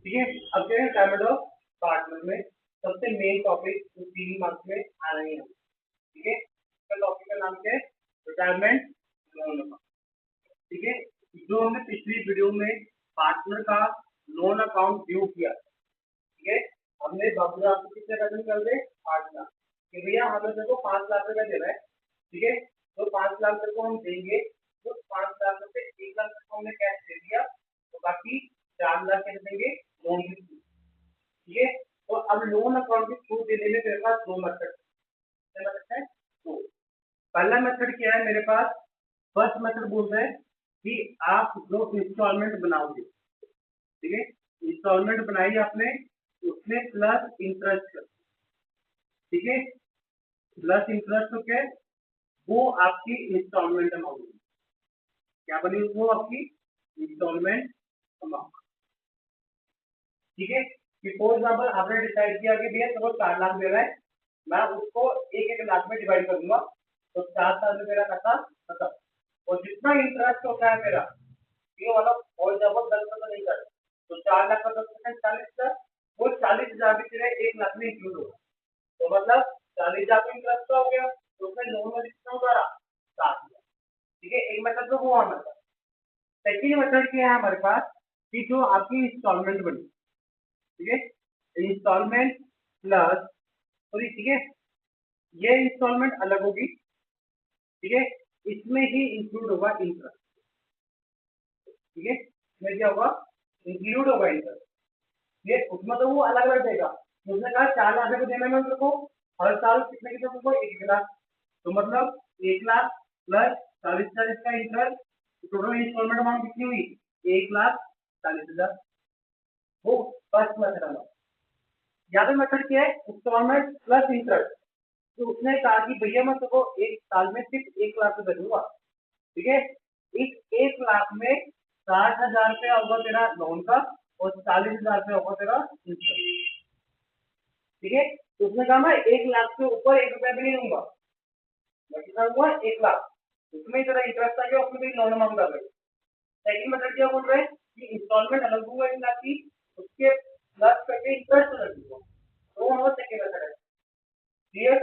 ठीक है। अब क्या है रिटायरमेंट ऑफ पार्टनर में सबसे मेन टॉपिक 3 मार्क्स में आ रहे हैं। ठीक है, टॉपिक का नाम क्या है? Retirement loan account. ठीक है, जो हमने पिछली वीडियो में पार्टनर का लोन अकाउंट ड्यू किया, ठीक है, हमने बाबू आपको कितने पैसे निकल गए? 5 लाख कि भैया हमें देखो 5 लाख रुपया दे रहा है। ठीक है, तो 5 लाख रुपये को हम देंगे, तो 5 लाख रुपये 1 लाख रुपये हमने कैश दे दिया, तो बाकी 4 लाख कैसे देंगे? लोन के थ्रू। ठीक है, तो अब लोन अकाउंट के थ्रू देने में मेरे पास 2 मेथड है। तो पहला मेथड क्या है मेरे पास? फर्स्ट मेथड बोल रहे हैं कि आप जो इंस्टॉलमेंट बनाओगे, ठीक है, इंस्टॉलमेंट बनाई आपने, उसमें प्लस इंटरेस्ट, ठीक है, प्लस इंटरेस्ट तो क्या, वो आपकी इंस्टॉलमेंट अमाउंट क्या बनी? वो आपकी इंस्टॉलमेंट अमाउंट। ठीक है, कि फॉर एग्जाम्पल आपने डिसाइड किया कि भैया चलो 4 लाख दे रहा है, मैं उसको 1-1 लाख में डिवाइड कर दूंगा, तो 4 साल में मेरा खाता खत्म। और जितना इंटरेस्ट होता है मेरा, ये वाला फॉर एग्जाम्पल 10% नहीं कर, तो 4 लाख का 10%, 40,000, वो 40,000 भी तेरे 1 लाख में इंक्लूड होगा। तो मतलब 40,000 का इंटरेस्ट का हो गया, तो उसमें लोन में कितना होगा? 7,000। ठीक है, एक मतलब तो वो हमारे पास। सेकेंड मेथड क्या है हमारे पास कि जो आपकी इंस्टॉलमेंट बनी, ठीक है, इंस्टॉलमेंट प्लस, सॉरी, ठीक है, ये इंस्टॉलमेंट अलग होगी, ठीक है, इसमें ही इंक्लूड होगा इंटरेस्ट। ठीक है, इसमें क्या होगा? इंक्लूड होगा इंटरेस्ट। ये उसमें तो वो अलग अलग देगा। उसने कहा 4 लाख रुपए देना मैं तुमको, हर साल कितने कितने तुमको? 1 लाख, तो मतलब 1 लाख प्लस 40,000 का इंटरेस्ट, टोटल इंस्टॉलमेंट अमाउंट कितनी हुई? 1,40,000। वो फर्स्ट मेथड है। यहाँ पे मेथड क्या है? Installment plus interest. तो उसने कहा कि भैया मैं तुमको 1 साल में सिर्फ 1 लाख रुपए दूंगा, ठीक है, इस 1 लाख में 60,000 रुपया होगा तेरा लोन का, और 40,000 रुपया होगा तेरा इंटरेस्ट। ठीक है, तो उसने कहा मैं 1 लाख से ऊपर 1 रुपया भी नहीं दूंगा। मैं कितना हुआ? 1 लाख, उसमें तेरा इंटरेस्ट आ गया, उसमें तेरी लोन अमाउंट आ गई। सेकंड मेथड क्या बोल रहे हैं कि इंस्टॉलमेंट अलग दूंगा 1 लाख की, उसके प्लस करके इंटरेस्ट अलग दूंगा। तो हमारा सेकंड मेथड है। क्लियर?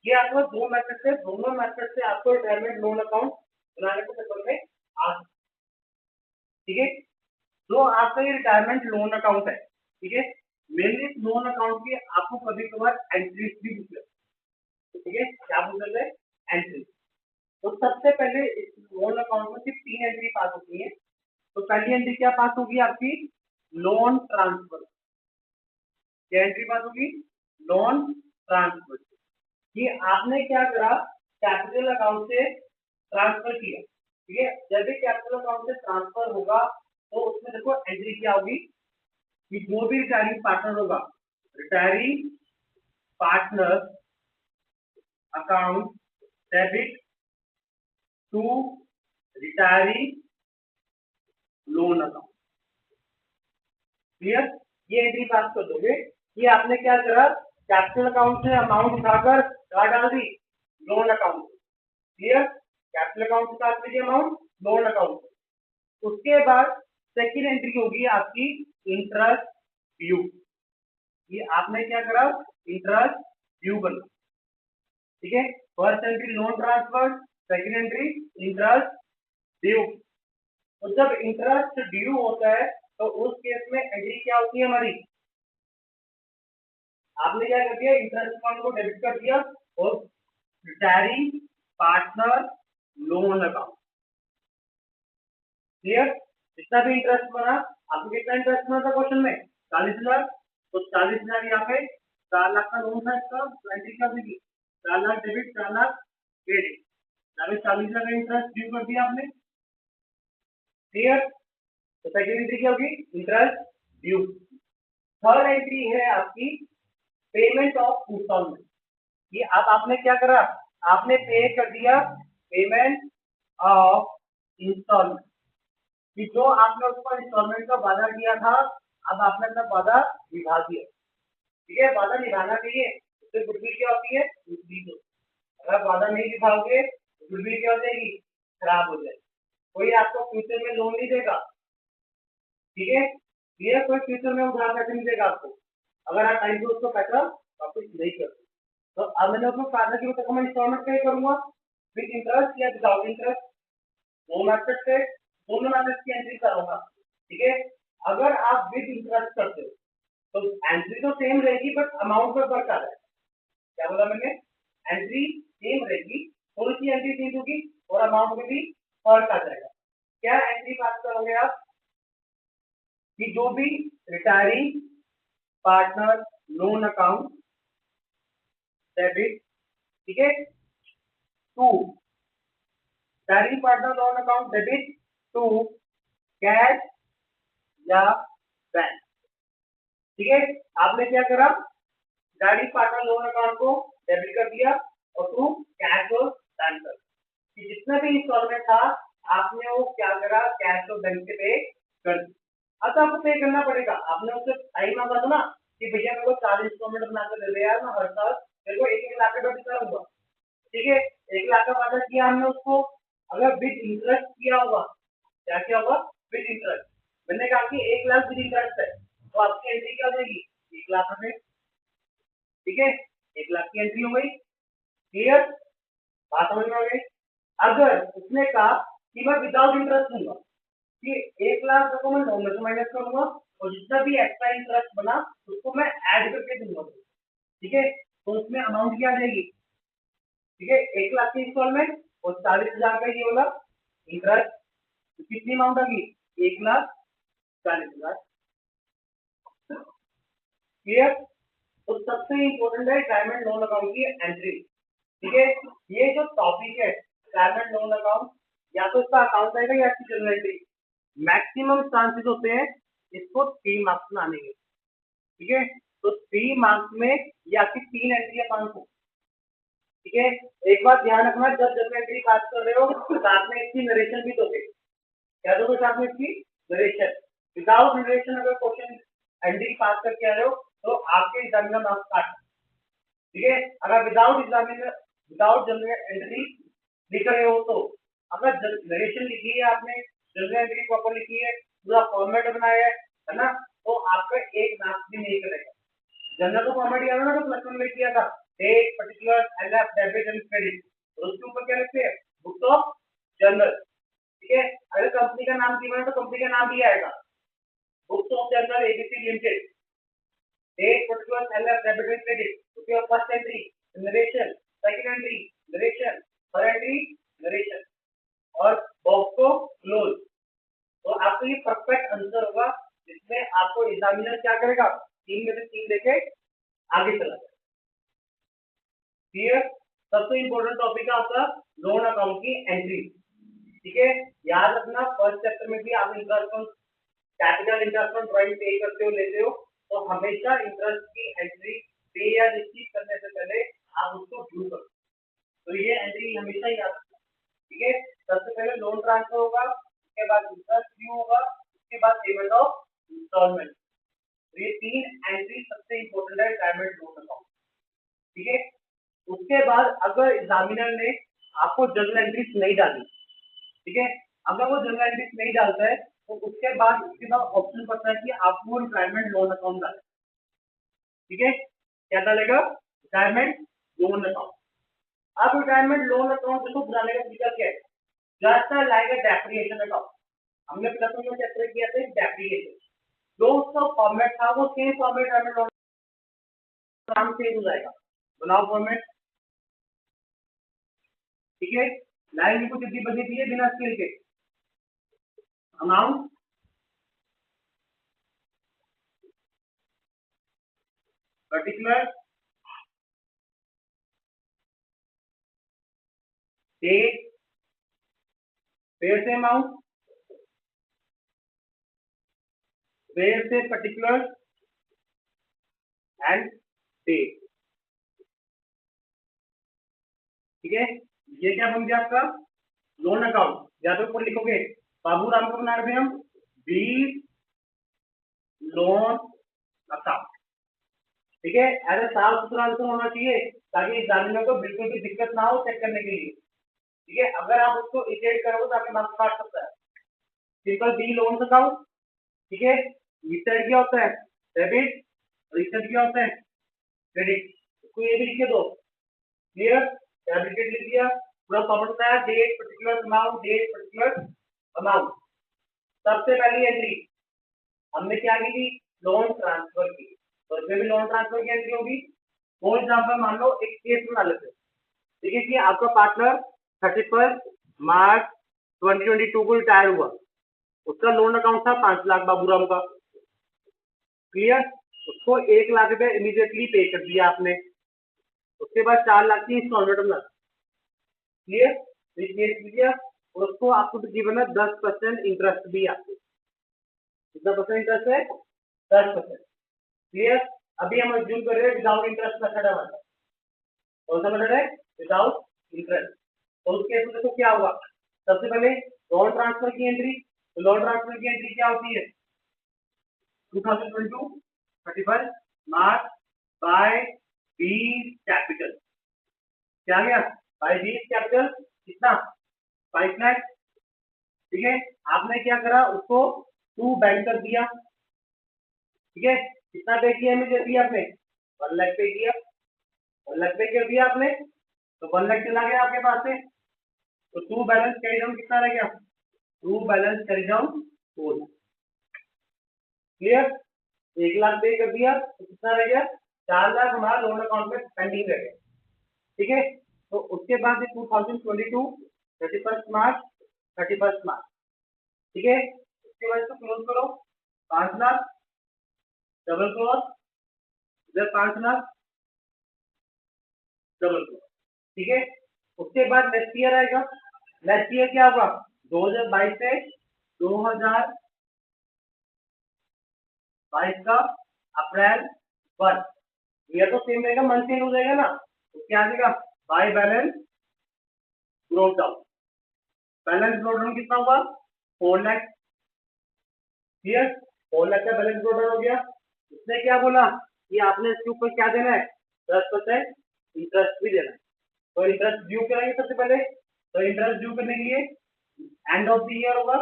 ये आपको दो मेथड से, दोनों मेथड से आपको रिटायरमेंट लोन अकाउंट बनाने के चक्कर में आ सकते। ठीक है, जो आपका ये रिटायरमेंट लोन अकाउंट है, ठीक है, मेनली लोन अकाउंट की आपको कभी कभार एंट्रीज भी पूछ लेते हैं। ठीक है, क्या पूछ लेते हैं? एंट्री। तो सबसे पहले इस लोन अकाउंट में सिर्फ 3 एंट्री पास होती है। तो पहली एंट्री क्या पास होगी आपकी? Loan transfer. क्या एंट्री पास होगी? Loan transfer. ये आपने क्या करा? कैपिटल अकाउंट से ट्रांसफर किया। ठीक है, जब भी कैपिटल अकाउंट से ट्रांसफर होगा, तो उसमें देखो एंट्री क्या होगी कि जो भी रिटायरिंग पार्टनर होगा, retiring partner account debit to retiring loan account. Clear? ये एंट्री पास कर दोगे। ये आपने क्या करा? कैपिटल अकाउंट से अमाउंट उठाकर कहाँ डाल दी? Loan account. Clear? Capital account से काट लीजिए अमाउंट लोन अकाउंट। उसके बाद सेकंड एंट्री होगी आपकी इंटरेस्ट ड्यू। ये आपने क्या करा? इंटरेस्ट ड्यू बना। ठीक है, first entry loan transfer, second entry interest due. तो जब इंटरेस्ट ड्यू होता है, तो उस केस में एंट्री क्या होती है हमारी? आपने क्या कर दिया? इंटरेस्ट अकाउंट को डेबिट कर दिया, और retiring partner loan account. Clear? जितना भी इंटरेस्ट बना, आपको कितना इंटरेस्ट बना था क्वेश्चन में? 40,000। तो 40,000 यहाँ पे 4 लाख का लोन था इसका, एंट्री कर दी 4 लाख डेबिट, 4 लाख क्रेडिट, 40,000 का इंटरेस्ट ड्यू कर दिया आपने। क्लियर? तो सेकेंड एंट्री क्या होगी? Interest due. थर्ड एंट्री है आपकी पेमेंट ऑफ इंस्टॉलमेंट। ये अब आपने क्या करा? आपने पे कर दिया पेमेंट ऑफ इंस्टॉलमेंट, कि जो आपने उसको इंस्टॉलमेंट का वादा किया था, अब आपने अपना वादा निभा दिया। ठीक है, वादा निभाना चाहिए, उससे गुडविल क्या होती है? इंक्रीज। अगर वादा नहीं निभाओगे तो गुडविल क्या हो जाएगी? खराब हो जाएगी। कोई आपको फ्यूचर में लोन नहीं देगा। ठीक है, ये कोई फ्यूचर में उधार पैसे नहीं देगा आपको अगर आप टाइम पे उसको पैसा वापस नहीं करते। तो अब मैंने उसको फायदा की तो मैं इंस्टॉलमेंट पे करूंगा विद इंटरेस्ट या विदाउट इंटरेस्ट, दो मेथड से दोनों मेथड की एंट्री करूंगा। ठीक है, अगर आप विद इंटरेस्ट करते हो तो एंट्री तो सेम रहेगी बट अमाउंट में फर्क आ जाएगा। क्या बोला मैंने, एंट्री सेम रहेगी, थोड़ी सी एंट्री चेंज होगी और अमाउंट में भी फर्क आ जाएगा। क्या एंट्री बात करोगे आप कि जो भी retiree partner loan account debit, ठीक है, to retiree partner loan account debit to cash या बैंक। ठीक है, आपने क्या करा, रिटायरी पार्टनर लोन अकाउंट को डेबिट कर दिया और टू कैश और बैंक कर, जितना भी इंस्टॉलमेंट था आपने वो क्या करा, कैश और बैंक से पे कर दिया। अब आपको पे करना पड़ेगा, आपने उससे टाइम मांगा था ना कि भैया मेरे को 4 इंस्टॉलमेंट बना कर दे दे यार, मैं हर साल मेरे को 1-1 लाख का वादा करूंगा। ठीक है, 1 लाख का वादा किया हमने उसको, अगर विद इंटरेस्ट किया होगा, क्या किया होगा, विद इंटरेस्ट। मैंने कहा कि 1 लाख विद इंटरेस्ट है तो आपकी एंट्री क्या हो जाएगी, 1 लाख रुपए। ठीक है, 1 लाख की एंट्री हो गई। क्लियर, बात समझ में आ गई। अगर उसने कहा कि मैं विदाउट इंटरेस्ट दूंगा, कि 1 लाख रुपए को मैं लोन में से माइनस करूंगा और जितना भी एक्स्ट्रा इंटरेस्ट बना उसको मैं ऐड करके दूंगा। ठीक है, तो उसमें अमाउंट क्या आ जाएगी, ठीक है, 1 लाख की इंस्टॉलमेंट और 40,000 का ये वाला इंटरेस्ट, तो कितनी अमाउंट आ गई, 1,40,000। क्लियर, तो सबसे इंपॉर्टेंट है रिटायरमेंट लोन अकाउंट की एंट्री। ठीक है, ये जो टॉपिक है रिटायरमेंट लोन अकाउंट, या तो इसका अकाउंट आएगा या इसकी जर्नल एंट्री, मैक्सिमम चांसेस होते हैं इसको 3 मार्क्स में आने के। ठीक है, तो 3 मार्क्स में ये आपकी 3 एंट्री है 500। ठीक है, एक बात ध्यान रखना, जब जर्नल एंट्री पास कर रहे हो तो साथ में इसकी नरेशन भी दोगे। क्या दोगे साथ में इसकी नरेशन, विदाउट नरेशन अगर क्वेश्चन एंट्री पास करके आ रहे हो तो आपके एग्जामिनर मार्क्स काट। ठीक है, अगर without examiner without general entry लिख रहे हो तो, अगर नरेशन लिखी है आपने, जनरल एंट्री प्रॉपर लिखी है, पूरा फॉर्मेट बनाया है ना, तो आपका एक मार्क्स भी नहीं करेगा। जनरल का फॉर्मेट याद है ना, तो प्लस वन में किया था, date particular LF debit and credit, और उसके ऊपर क्या लिखते हैं, बुक ऑफ जनरल। ठीक है, अगर कंपनी का नाम दिया है तो कंपनी का नाम भी आएगा, books of journal ABC limited, date particular LF debit and credit, उसके बाद first entry narration, second entry narration, third entry narration और बॉक्स को क्लोज। तो आपको ये परफेक्ट आंसर होगा जिसमें आपको एग्जामिनर क्या करेगा, 3 में से 3 देके आगे चला जाए। क्लियर, सबसे इंपॉर्टेंट टॉपिक है आपका लोन अकाउंट की एंट्री। ठीक है, याद रखना फर्स्ट चैप्टर में भी आप इंटरेस्ट कैपिटल इंटरेस्ट ड्राइंग पे करते हो, लेते हो, तो हमेशा इंटरेस्ट की एंट्री पे या रिसीव करने से पहले आप उसको व्यू करो, तो ये एंट्री हमेशा याद रखना। ठीक है, सबसे पहले लोन ट्रांसफर होगा, उसके बाद इंटरेस्ट ड्यू होगा, उसके बाद पेमेंट ऑफ इंस्टॉलमेंट। ये 3 एंट्री सबसे इंपॉर्टेंट है रिटायरमेंट लोन अकाउंट। ठीक है, उसके बाद अगर एग्जामिनर ने आपको जर्नल एंट्रीज नहीं डाली, ठीक है, अगर वो जर्नल एंट्रीज नहीं डालता है तो उसके बाद ऑप्शन पड़ता है कि आपको रिटायरमेंट लोन अकाउंट डाले। ठीक है, क्या डालेगा, रिटायरमेंट लोन अकाउंट। अब रिटायरमेंट लोन अकाउंट को बनाने का तरीका क्या है, जस्ट लाइक अ डेप्रिसिएशन अकाउंट, हमने प्लस वन में चैप्टर किया था डेप्रिसिएशन, जो उसका फॉर्मेट था वो सेम फॉर्मेट रिटायरमेंट लोन नाम चेंज हो जाएगा। बनाओ फॉर्मेट। ठीक है, लाइन भी कुछ इतनी बनी थी है बिना स्केल के, अमाउंट पर्टिकुलर डेट, फिर से अमाउंट, फिर से पर्टिकुलर एंड डेट। ठीक है, ये क्या बन गया आपका लोन अकाउंट, या तो ऊपर लिखोगे बाबू राम को बना रहे हम 20 लोन अकाउंट। ठीक है, ऐसा साफ सुथरा आंसर होना चाहिए ताकि एग्जामिनर को बिल्कुल भी दिक्कत ना हो चेक करने के लिए। ठीक है, अगर आप उसको इटेट करोगे तो आपके मार्क्स काट सकता है। Simple B loan account. ठीक है, इस साइड क्या होता है डेबिट और इस साइड क्या होता है क्रेडिट। इसको ये भी लिख के दो। क्लियर, डेबिट लिख दिया, पूरा फॉर्मेट होता है date particular amount, date particular amount. सबसे पहली एंट्री हमने क्या की थी, लोन ट्रांसफर की, तो इसमें भी लोन ट्रांसफर की एंट्री होगी। फॉर एग्जांपल मान लो एक केस बना लेते हैं, ठीक है कि आपका पार्टनर 31 मार्च 2022 को रिटायर हुआ, उसका लोन अकाउंट था 5 लाख बाबूराम का। क्लियर, उसको 1 लाख रुपए इमीडिएटली पे कर दिया आपने, उसके बाद 4 लाख की इंस्टॉलमेंट बना। क्लियर, दिया और उसको आपको गिवन है 10% इंटरेस्ट भी आपको। कितना परसेंट इंटरेस्ट है 10%। क्लियर, अभी हम अज्यूम कर रहे हैं विदाउट इंटरेस्ट मेथड है हमारा। कौन सा मेथड है विदाउट इंटरेस्ट। तो उस केस में देखो क्या होगा, सबसे पहले लोन ट्रांसफर की एंट्री। तो लोन ट्रांसफर की एंट्री क्या होती है 2022 31 मार्च बाय बी कैपिटल। क्या गया बाय बी कैपिटल कितना 5 लाख। ठीक है, आपने क्या करा उसको टू बैंक कर दिया। ठीक है, कितना पे किया इमीडिएटली आपने 1 लाख पे किया, 1 लाख पे कर दिया आपने, तो 1 लाख चला गया आपके पास से, तो टू बैलेंस कैरी डाउन कितना रह गया, to balance carry down 4 lakh. Clear, 1 lakh pay कर दिया तो कितना रह गया 4 लाख हमारा लोन अकाउंट में पेंडिंग रह गया। ठीक है, तो उसके बाद 2022 31 मार्च 31 मार्च। ठीक है, उसके बाद इसको क्लोज करो 5 लाख डबल क्रॉस, इधर 5 लाख डबल क्रॉस। ठीक है, उसके बाद नेक्स्ट ईयर आएगा। नेक्स्ट ईयर क्या होगा 2022 से 2022 का अप्रैल 1, ये तो सेम रहेगा, मंथ चेंज हो जाएगा ना, तो क्या आ जाएगा by balance broke down. Balance broke down कितना हुआ 4 लाख। क्लियर, 4 लाख का बैलेंस ब्रोक डाउन हो गया। उसने क्या बोला कि आपने इसके ऊपर क्या देना है 10% इंटरेस्ट भी देना है। तो इंटरेस्ट ड्यू करेंगे सबसे पहले, तो इंटरेस्ट ड्यू करने के लिए एंड ऑफ द ईयर होगा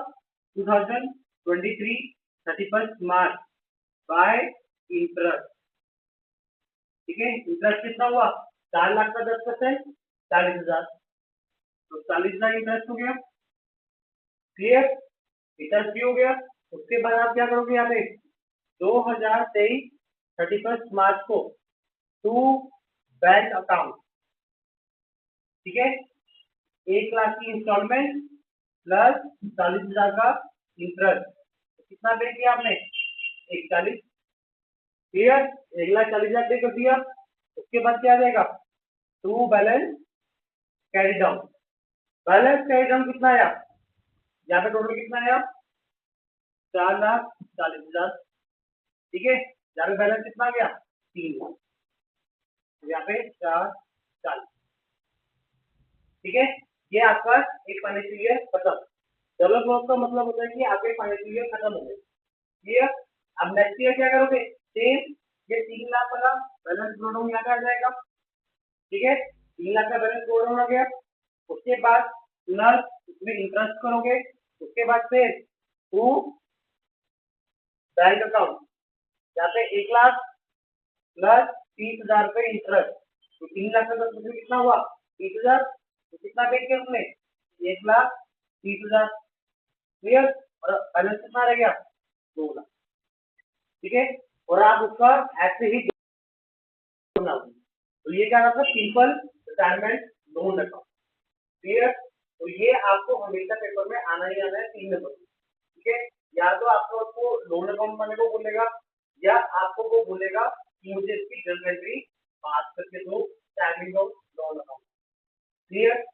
2023 31 मार्च बाय इंटरेस्ट। ठीक है, इंटरेस्ट कितना हुआ 4 लाख का 10% 40,000, तो 40 लाख इंटरेस्ट हो गया। क्लियर, इंटरेस्ट भी हो गया। उसके बाद आप क्या करोगे यहाँ पे 2023 31 मार्च को टू बैंक अकाउंट। ठीक है, 1 लाख की इंस्टॉलमेंट प्लस 40,000 का इंटरेस्ट, तो कितना पे किया आपने 41। क्लियर, 1,40,000 पे कर दिया। उसके बाद क्या आ जाएगा to balance carry down. Balance carry down कितना आया यहाँ पे टोटल कितना आया 4,40,000। ठीक है, यहाँ पे बैलेंस कितना आ गया 3 लाख, यहाँ पे 4,40,000। ठीक है, ये आपका एक फाइनेंशियल ईयर खत्म। डबल क्रॉस का मतलब होता है कि आपके फाइनेंशियल ईयर खत्म हो गए। क्लियर, अब नेक्स्ट ईयर क्या करोगे सेम, ये 3 लाख वाला बैलेंस ब्रो डाउन यहाँ पे आ जाएगा। ठीक है, 3 लाख का बैलेंस ब्रो डाउन आ गया। उसके बाद प्लस इसमें इंटरेस्ट करोगे, उसके बाद फिर टू बैंक अकाउंट, यहाँ पे 1 लाख प्लस 30,000 रुपए इंटरेस्ट, तो 3 लाख का 10% कितना हुआ 30,000, तो कितना पे किया उसने 1,30,000। क्लियर, और बैलेंस कितना रह गया 2 लाख। ठीक है, और आप उसका ऐसे ही बनाओगे, तो ये क्या था simple retirement loan account. Clear, तो ये आपको हमेशा पेपर में आना ही आना है 3 नंबर। ठीक है, या तो आपको उसको लोन अकाउंट बनाने को बोलेगा, या आपको वो बोलेगा कि मुझे इसकी जर्नल एंट्री पास करके दो, standing of loan account. Clear,